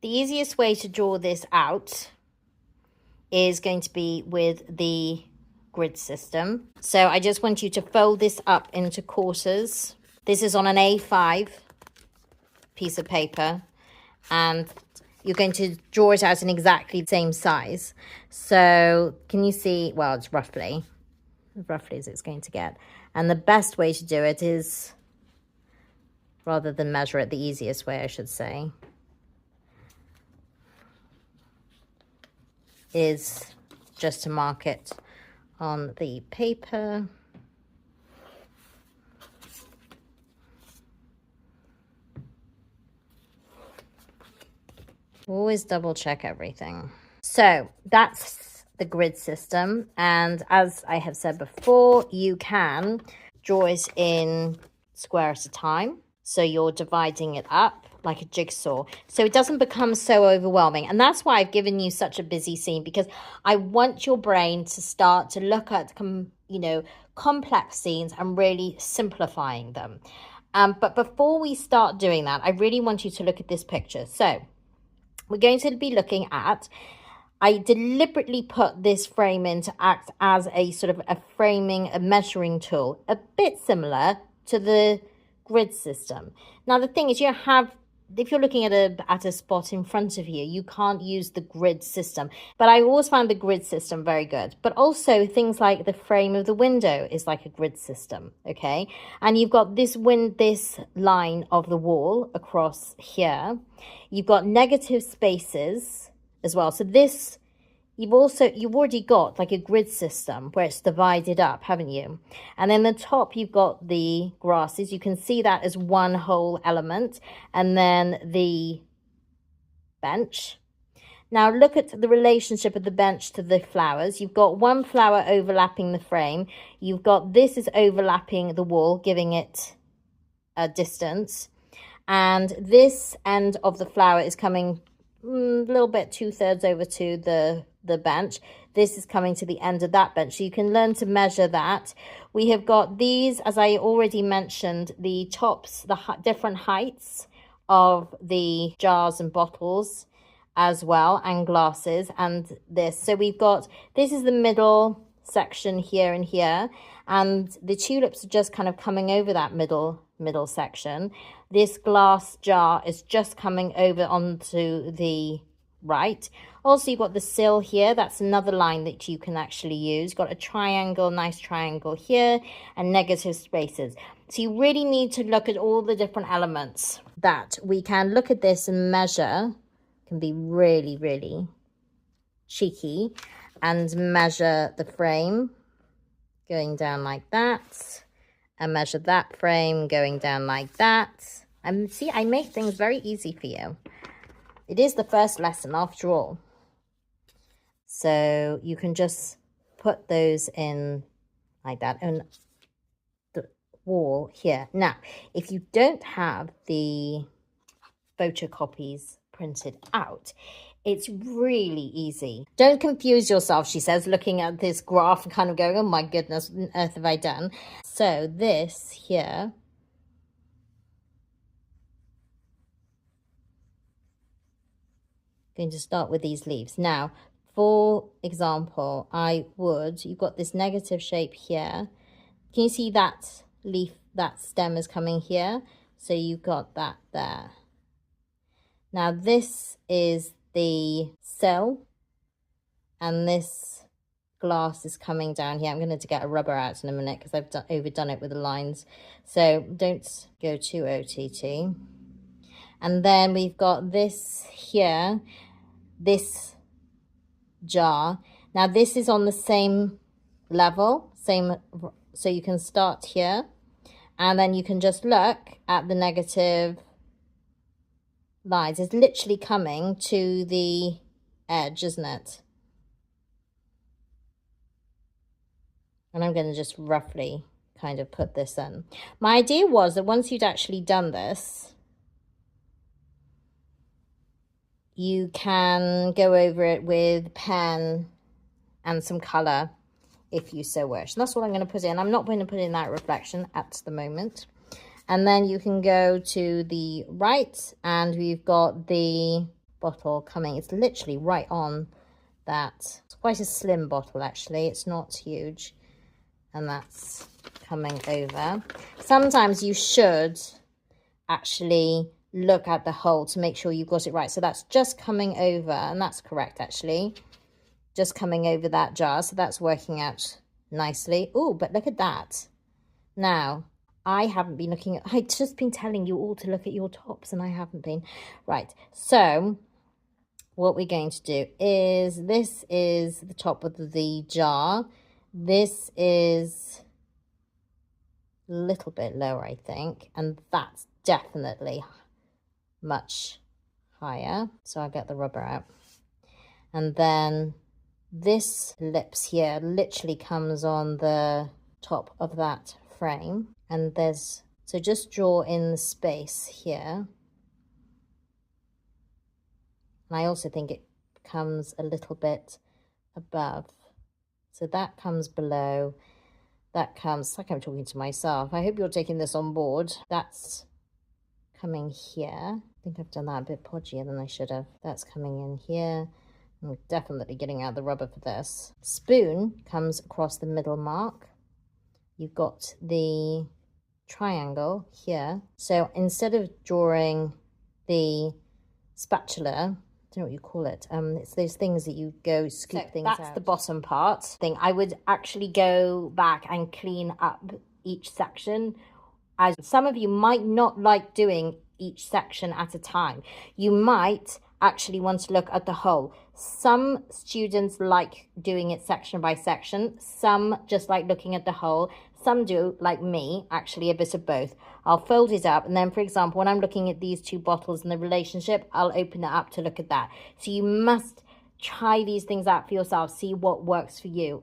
The easiest way to draw this out is going to be with the grid system. So I just want you to fold this up into quarters. This is on an A5 piece of paper, and you're going to draw it out in exactly the same size. So can you see? Well, it's roughly as it's going to get. And the best way to do it is, rather than measure it, the easiest way I should say, is just to mark it on the paper. Always double check everything. So that's the grid system. And as I have said before, you can draw it in square at a time. So you're dividing it up like a jigsaw, so it doesn't become so overwhelming. And that's why I've given you such a busy scene, because I want your brain to start to look at, complex scenes and really simplifying them. But before we start doing that, I really want you to look at this picture. So we're going to be looking at, I deliberately put this frame in to act as a sort of a measuring tool, a bit similar to the grid system. Now, the thing is, if you're looking at a spot in front of you, you can't use the grid system. But I always found the grid system very good. But also things like the frame of the window is like a grid system, okay? And you've got this line of the wall across here. You've got negative spaces as well. So this, you've already got like a grid system where it's divided up, haven't you? And then the top, you've got the grasses. You can see that as one whole element. And then the bench. Now look at the relationship of the bench to the flowers. You've got one flower overlapping the frame. You've got this is overlapping the wall, giving it a distance. And this end of the flower is coming a little bit 2/3 over to the bench. This is coming to the end of that bench, so you can learn to measure that. We have got these, as I already mentioned, the tops, the different heights of the jars and bottles as well, and glasses, and this. So we've got, this is the middle section here and here, and the tulips are just kind of coming over that middle section. This glass jar is just coming over onto the right. Also, you've got the sill here. That's another line that you can actually use. You've got a triangle, nice triangle here, and negative spaces. So you really need to look at all the different elements that we can look at this and measure. Can be really, really cheeky and measure the frame going down like that, and measure that frame going down like that. And see, I make things very easy for you. It is the first lesson after all. So you can just put those in like that on the wall here. Now, if you don't have the photocopies printed out, it's really easy. Don't confuse yourself, she says, looking at this graph and kind of going, oh my goodness, what on earth have I done? So this here, going to start with these leaves. Now, for example, you've got this negative shape here. Can you see that leaf, that stem is coming here? So you've got that there. Now this is the sill, and this glass is coming down here. I'm going to get a rubber out in a minute because I've overdone it with the lines. So don't go too OTT. And then we've got this here, this jar. Now this is on the same level, so you can start here, and then you can just look at the negative lines. It's literally coming to the edge, isn't it? And I'm going to just roughly kind of put this in. My idea was that once you'd actually done this, you can go over it with pen and some color if you so wish. And that's what I'm going to put in. I'm not going to put in that reflection at the moment. And then you can go to the right, and we've got the bottle coming. It's literally right on that. It's quite a slim bottle actually, it's not huge. And that's coming over. Sometimes you should actually look at the hole to make sure you've got it right. So that's just coming over, and that's correct actually. Just coming over that jar, so that's working out nicely. Oh, but look at that. Now, I haven't been looking at, I've just been telling you all to look at your tops and I haven't been. Right, so what we're going to do is, this is the top of the jar. This is a little bit lower, I think, and that's definitely much higher. So I'll get the rubber out. And then this lips here literally comes on the top of that frame, and there's, so just draw in the space here. And I also think it comes a little bit above, so that comes below, that comes, it's like I'm talking to myself. I hope you're taking this on board. That's coming here. I think I've done that a bit podgier than I should have. That's coming in here. I'm definitely getting out the rubber for this. Spoon comes across the middle mark. You've got the triangle here. So instead of drawing the spatula, I don't know what you call it, it's those things that you go scoop things out. That's the bottom part thing. I would actually go back and clean up each section, as some of you might not like doing each section at a time. You might actually want to look at the whole. Some students like doing it section by section, some just like looking at the whole, some do, like me, actually a bit of both. I'll fold it up, and then, for example, when I'm looking at these two bottles and the relationship, I'll open it up to look at that. So you must try these things out for yourself, see what works for you.